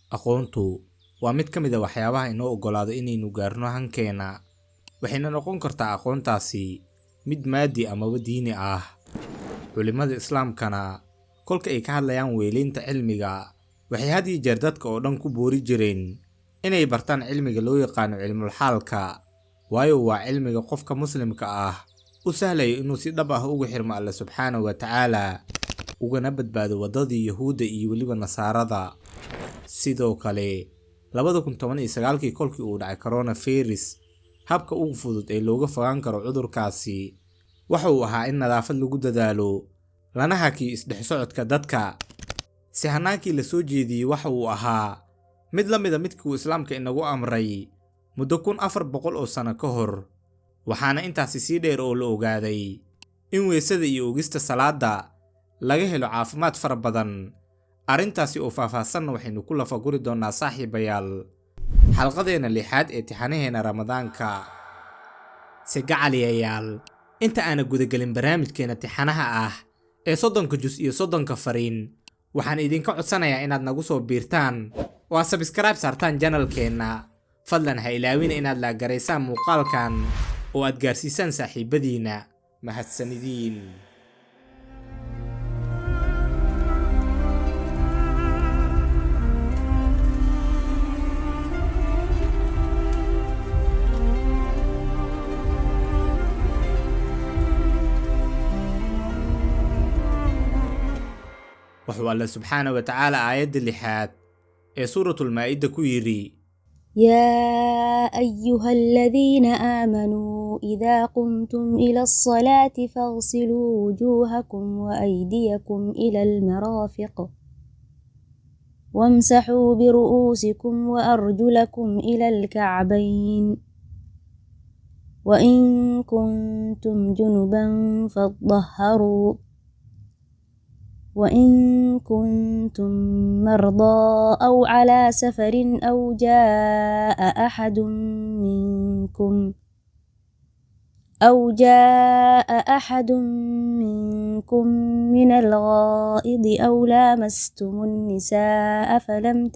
Aqoontu waa mid ka mid ah waxyaabaha inoo oggolaada inaynu gaarno hankeena. Waxayna noqon kartaa aqoontaasi mid maadi ama diini ah. Culimada Islaamkana kolka ay ka hadlayaan weeleynta cilmiga, waxay had iyo jeer dadka oo dhan ku boori jireen inay bartaan cilmiga loo yaqaano cilmul xaalka, waayo waa cilmiga qofka muslimka ah u sahlayo inuu si dhab ah ugu xirmo Alle subxaanahu wa tacaala, ugana badbaado wadadii Yahuudda iyo weliba Nasaarada. Sidoo kale 2019 kolkii uu dhacay coronavirus, habka ugu fudud ee looga fogaan karo cudurkaasi waxa uu ahaa in nadaafad lagu dadaalo, lana hakiyo isdhex socodka dadka. Si hanaankii la soo jeediyey waxa uu ahaa mid la mid ah midkii uu Islaamka inagu amray muddo 1400 oo sano ka hor, waxaana intaasi sii dheer oo la ogaaday in weeysada iyo oogista salaada laga helo caafimaad fara badan. Arrintaasi oo faahfaahsan waxaynu ku lafaguri doonaa saaxiibayaal xalqadeena 6aad ee tixanaheena Ramadaanka. Si gacaliyayaal, inta aan gudagelin barnaamijkeena tixanaha ah ee 30 juz iyo 30 fariin, waxaan idinka codsanayaa inaad nagu soo biirtaan oo aad subscribe saartaan channelkeena. Fadlan ha ilaawina inaad la garaysaan muuqaalkan oo aad gaarsiisaan saaxiibadiina. Mahadsanidin. وحو الله سبحانه وتعالى آيات 6 سورة المائدة كيري: يا أيها الذين آمنوا إذا قمتم إلى الصلاة فاغسلوا وجوهكم وأيديكم إلى المرافق وامسحوا برؤوسكم وأرجلكم إلى الكعبين وإن كنتم جنبا فاطهروا وإن كنتم مرضى أو على سفر أو جاء أحد منكم من الغائض أو لامستم النساء فلم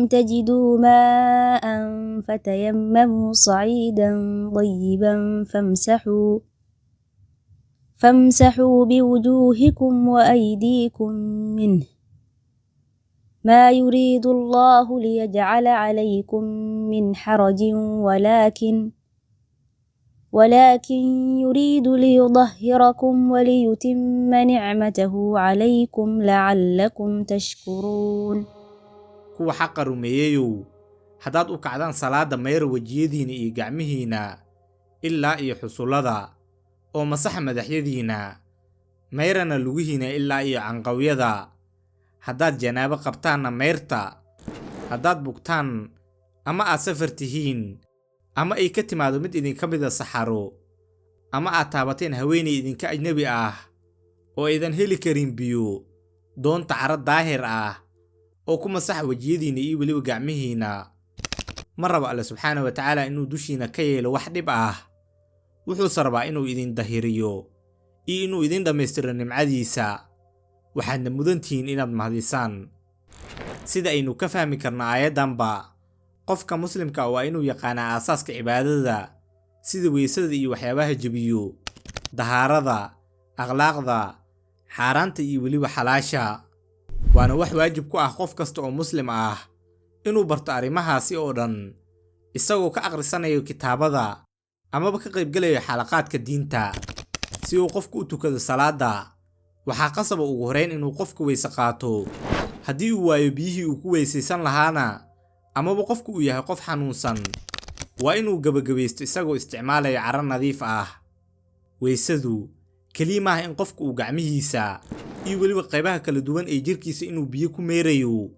تجدوا ماء فتيمموا صعيدا طيبا فامسحوا بوجوهكم وأيديكم منه، ما يريد الله ليجعل عليكم من حرج ولكن يريد ليطهركم وليتم نعمته عليكم لعلكم تشكرون. kuwa xaqa rumeeyayow, haddaad u kacdaan salaada mayra wejiyadiina iyo gacmihiina ilaa iyo xusullada, oo masaxa madaxyadiina, mayrana lugihiina ilaa iyo canqawyada. Haddaad janaabo qabtaanna mayrta. Haddaad bugtaan ama aad safar tihiin, ama ay ka timaado mid idinka mid ah saxaro, ama aad taabateen haweeney idinka ajnabi ah oo aydan heli karin biyo, doonta caro daahir ah oo ku masaxa wejiyadiina iyo weliba gacmihiina. Ma rabo Alle subxaanahu wa tacaala inuu dushiina ka yeelo wax dhib ah. wuxuuse rabaa inuu idin dahiriyo iyo inuu idin dhammaystiro nimcadiisa. waxaadna mudantihiin inaad mahdisaan. sida aynu ka fahmi karno aayaddanba, qofka muslimka waa inuu yaqaanaa aasaaska cibaadada, sida weysada iyo waxyaabaha jebiyo, dahaarada, akhlaaqda, xaaraanta iyo weliba xalaasha. waana wax waajib ku ah qof kasta oo muslim ah inuu barto arrimahaasi oo dhan, isagoo ka akhrisanayo kitaabada amaba ka qaybgalayo xalaqaadka diinta. si uu qofku u tukado salaada, waxaa qasaba ugu horeyn inuu qofku weyse qaato. haddii uu waayo biyihii uu ku weysaysan lahaana, amaba qofku uu yahay qof xanuunsan, waa inuu gabagabaysto isagoo isticmaalaya caro nadiif ah. weysadu keliya maaha in qofku uu gacmihiisa iyo weliba qaybaha kala duwan ee jirkiisa inuu biyo ku meerayo,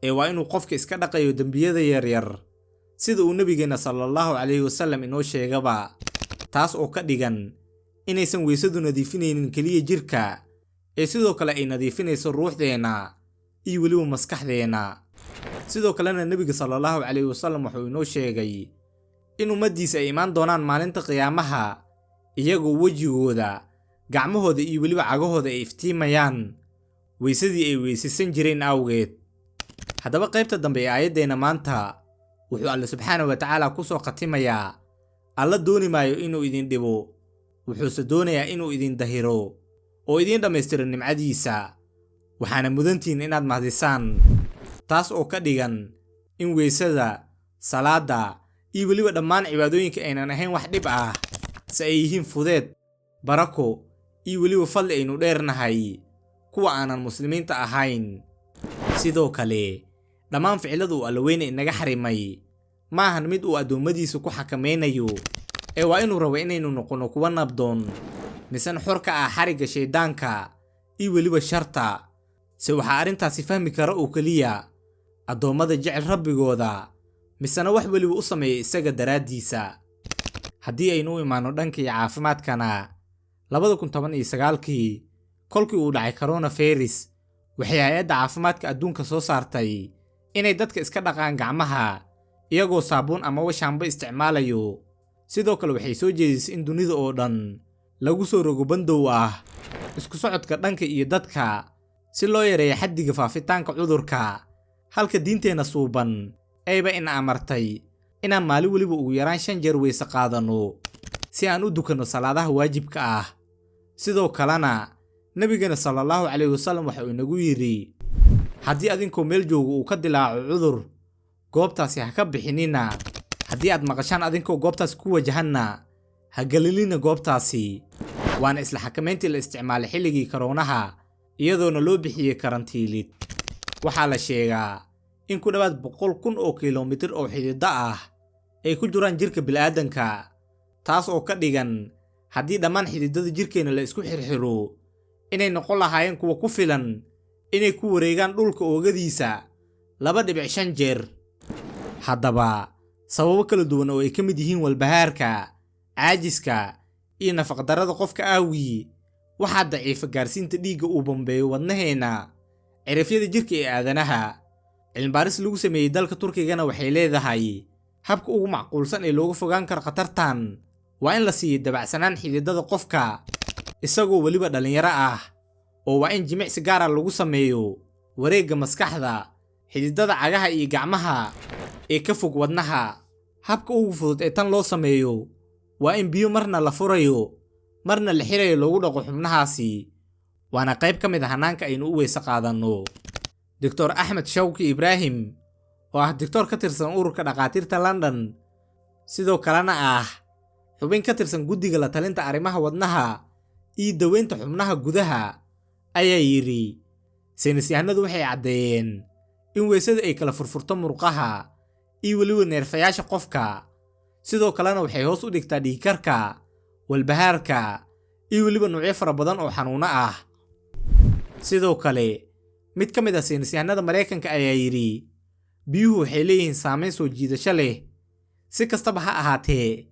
ee waa inuu qofka iska dhaqayo dembiyada yaryar, sida uu nabigeena sallallahu calayhi wasallam inoo sheegaba. taas oo ka dhigan inaysan weysadu nadiifinaynin keliya jirka, ee sidoo kale ay nadiifinayso ruuxdeena iyo weliba maskaxdeena. sidoo kalena nabiga sallallahu calayhi wasallam wuxuu inoo sheegay in ummadiisa ay imaan doonaan maalinta qiyaamaha iyagoo wejigooda, gacmahooda iyo weliba cagahooda ay iftiimayaan weysadii ay weysaysan jireen awgeed. haddaba qaybta dambe ee aayaddeena maanta wuxuu Alle subxaanahu wa tacaala ku soo khatimayaa alla dooni maayo inuu idin dhibo, wuxuuse doonayaa inuu idin dahiro oo idin dhammaystiro nimcadiisa, waxaana mudantiin inaad mahdisaan. taas oo ka dhigan in weysada, salaada iyo weliba dhammaan cibaadooyinka aynan ahayn wax dhib ah, si ay yihiin fudeed, barako iyo weliba fadli aynu dheernahay kuwa aanan muslimiinta ahayn. sidoo kale dhammaan ficilada uu Alle weyne inaga xarimay ma ahan mid uu addoommadiisa ku xakamaynayo, ee waa inuu rabo inaynu noqono kuwa nabdoon misan xor ka ah xarigga shaydaanka iyo weliba sharta. se waxaa arrintaasi fahmi kara oo keliya addoommada jecel rabbigooda misana wax weliba u sameeya isaga daraaddiisa. haddii aynu u imaano dhankii caafimaadkana 2019kii kolkii uu dhacay coronavirus, waxay hay-adda caafimaadka adduunka soo saartay inay dadka iska dhaqaan gacmaha iyagoo saabuun ama washaanba isticmaalayo. sidoo kale waxay soo jeedisay in dunida oo dhan lagu soo rogo bandow ah isku socodka dhanka iyo dadka si loo yareeyo xaddiga faafitaanka cudurka, halka diinteena suuban ayba ina amartay inaan maalin weliba ugu yaraan 5 jeer weyse qaadano si aan u dukanno salaadaha waajibka ah. sidoo kalena nabigeena sallallahu calayhi wasallam waxa uu inagu yiri, haddii adinkoo meel jooga uu ka dilaaco cudur, goobtaasi ha ka bixinina. haddii aad maqashaan adinkoo goobtaasi ku wajahanna ha galilina goobtaasi. waana isla xakamayntii la isticmaalay xilligii koroonaha iyadoona loo bixiyey karantiilid. waxaa la sheegaa in ku dhawaad 100,000 oo kiiloomitir oo xididdo ah ay ku jiraan jirka bilaadanka, taas oo ka dhigan haddii dhammaan xididada jirkeena la isku xirxiro inay noqon lahaayeen kuwa ku filan inay ku wareegaan dhulka oogadiisa 2.5 jeer. haddaba sababo kala duwan oo ay ka mid yihiin walbahaarka, caajiska iyo nafaqdarrada qofka aawgii waxaa daciifa gaarsiinta dhiigga uu bombeeyo wadnaheena cirifyada jirka ee aadanaha. cilmibaaris lagu sameeyey dalka Turkigana waxay leedahay habka ugu macquulsan ee looga fogaan karo khatartan waa in la siiyo dabacsanaan xididada qofka isagoo weliba dhalinyaro ah, oo waa in jimicsi gaar ah lagu sameeyo wareegga maskaxda, xididada cagaha iyo gacmaha ee ka fog wadnaha. habka ugu fudud ee tan loo sameeyo waa in biyo marna la furayo marna la xirayo loogu dhaqo xubnahaasi, waana qayb ka mid ah hanaanka aynu u weyse qaadanno. Dr. 𝐻𝐿 oo ah doctor ka tirsan ururka dhaqaatiirta London, sidoo kalena ah xubin ka tirsan guddiga la talinta arrimaha wadnaha iyo daweynta xubnaha gudaha, ayaa yiri saynisyahanadu waxay caddeeyeen in weysada ay kala furfurto murqaha iyo weliba neerfayaasha qofka. sidoo kalena waxay hoos u dhigtaa dhiigkarka, walbahaarka iyo weliba noocyo fara badan oo xanuuno ah. sidoo kale mid ka mid ah saynisyahanada Mareykanka ayaa yiri biyuhu waxay leeyihiin saameyn soo jiidasho leh. si kastaba ha ahaatee,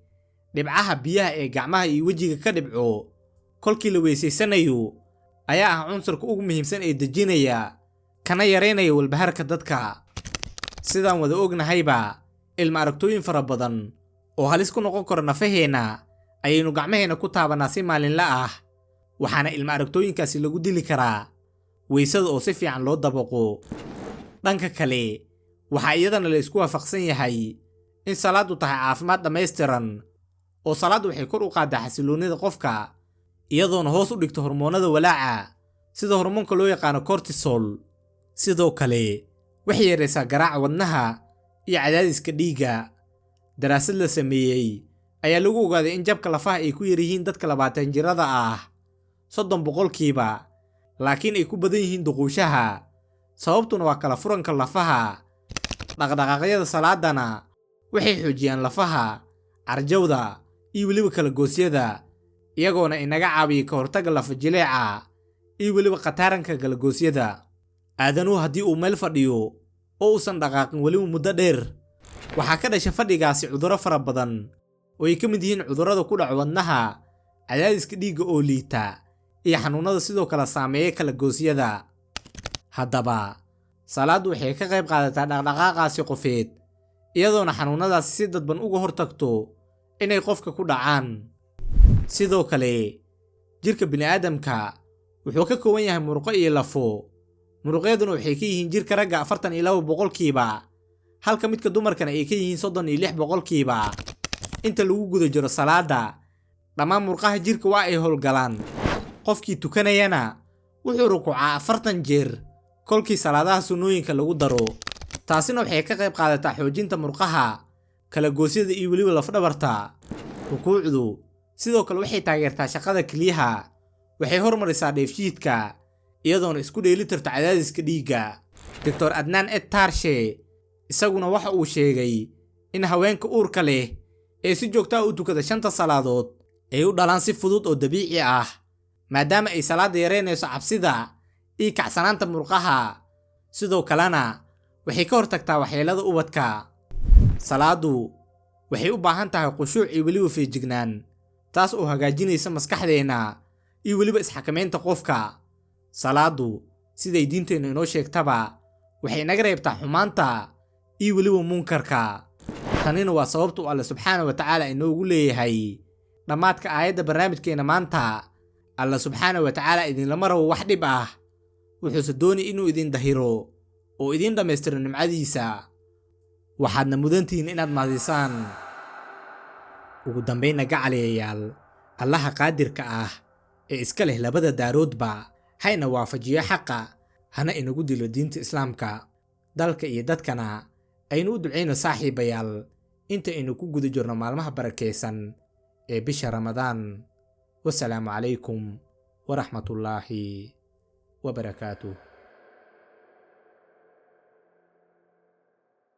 dhibcaha biyaha ee gacmaha iyo wejiga ka dhibco kolkii la weysaysanayo ayaa ah cunsurka ugu muhiimsan ee dejinaya kana yareynaya walbahaarka dadka. sidaan wada ognahayba, ilma aragtooyin fara badan oo halis ku noqon kara nafaheena ayaynu gacmaheena ku taabanaa si maalinla ah, waxaana ilma aragtooyinkaasi lagu dili karaa weysada oo si fiican loo dabaqo. dhanka kale, waxaa iyadana la isku waafaqsan yahay in salaadu tahay caafimaad dhammaystiran, oo salaadu waxay kor u qaadaa xasiloonida qofka iyadoona hoos u dhigto hormoonada walaaca sida hormoonka loo yaqaano cortisol. sidoo kale waxay yareysaa garaaca wadnaha iyo cadaadiska dhiigga. daraasad la sameeyey ayaa lagu ogaaday in jabka lafaha ay ku yar yihiin dadka 20 jirada ah 30%, laakiin ay ku badan yihiin duquushaha. sababtuna waa kala furanka lafaha. dhaqdhaqaaqyada salaadana waxay xoojiyaan lafaha, carjawda iyo weliba kala goosyada, iyagoona inaga caawiya ka hortagga lafa jileeca iyo weliba qataaranka kala goosyada. aadanuhu haddii uu meel fadhiyo oo uusan dhaqaaqin weliba muddo dheer, waxaa ka dhasha fadhigaasi cudurro fara badan oo ay ka mid yihiin cudurrada ku dhaca wadnaha, cadaadiska dhiigga oo liita iyo xanuunada sidoo kale saameeya kala goosyada. haddaba salaadu waxay ka qayb qaadataa dhaqdhaqaaqaasi qofeed iyadoona xanuunadaasi si dadban uga hortagto inay qofka ku dhacaan. sidoo kale jirka bini'aadamka wuxuu ka kooban yahay murqo iyo lafo muruqyaduna waxay ka yihiin jirka ragga 42%, halka midka dumarkana ay ka yihiin 36%. inta lagu guda jiro salaada dhammaan murqaha jirka waa ay howlgalaan. qofkii tukanayana wuxuu rukuucaa 40 jeer kolkii salaadaha sunnooyinka lagu daro. taasina waxay ka qayb qaadataa xoojinta murqaha, kala goosyada iyo weliba lafdhabarta. rukuucdu sidoo kale waxay taageertaa shaqada kelyaha, waxay hormarisaa dheefshiidka iyadoona isku dheelitirta cadaadiska dhiigga. Dr. Adnan Tarshe isaguna waxa uu sheegay in haweenka uurka leh ee si joogto ah u tukada 5 salaadood ay u dhalaan si fudud oo dabiici ah, maadaama ay salaada yareynayso cabsida iyo kacsanaanta murqaha. sidoo kalena waxay ka hortagtaa waxyeelada ubadka. salaadu waxay u baahan tahay khushuuc iyo weliba feejignaan, taas oo hagaajinaysa maskaxdeena iyo weliba isxakameynta qofka. salaadu siday diinteenu inoo sheegtaba waxay naga reebtaa xumaanta iyo weliba munkarka. tanina waa sababta uu Alle subxaanahu wa tacaala inoogu leeyahay dhammaadka aayadda barnaamijkeena maanta: Alle subxaanahu wa tacaala idinlama rabo wax dhib ah, wuxuuse doonay inuu idin dahiro oo idin dhammaystiro nimcadiisa. waxaadna mudantihiin inaad mahadisaan. ugu dambaynna gacaliyayaal, Allaha qaadirka ah ee iska leh labada daaroodba hayna waafajiyo xaqa, hana inagu dilo diinta islaamka. dalka iyo dadkana aynu u ducayno saaxiibayaal inta aynu ku guda jirno maalmaha barakeysan ee bisha Ramadaan. wasalaamu calaykum waraxmatullaahi wabarakaatuh.